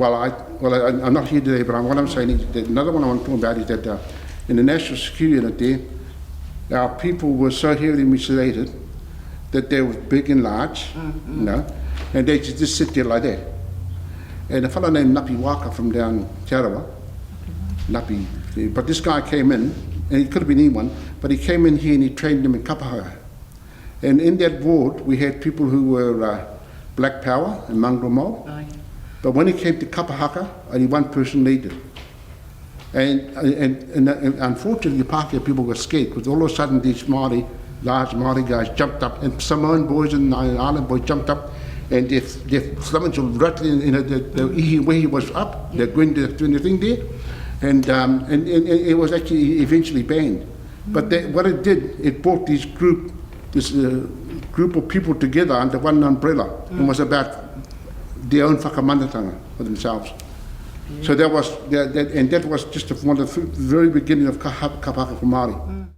I'm not here today, but what I'm saying is that another one I want to talk about is that in the national security unit there, our people were so heavily mutilated that they were big and large, you know, and they just sit there like that. And a fellow named Napi Waka from down Te Arawa, Napi, but this guy came in, and he could have been anyone, but he came in here and he trained them in Kapa Haka. And in that ward, we had people who were Black Power and Mongrel Mob. But when it came to Kapa Haka, only one person needed. And unfortunately, the Pākehā people were scared because all of a sudden these Māori, large Māori guys jumped up, and Samoan boys and Island boys jumped up, and their stomachs were rattling, you know, the ihi where he was up, they're going to do the thing there, and it was actually eventually banned. But what it did, it brought this group of people together under one umbrella, and was about their own whakamanatanga for themselves. So that was just one of the very beginning of Kapa Haka for Māori.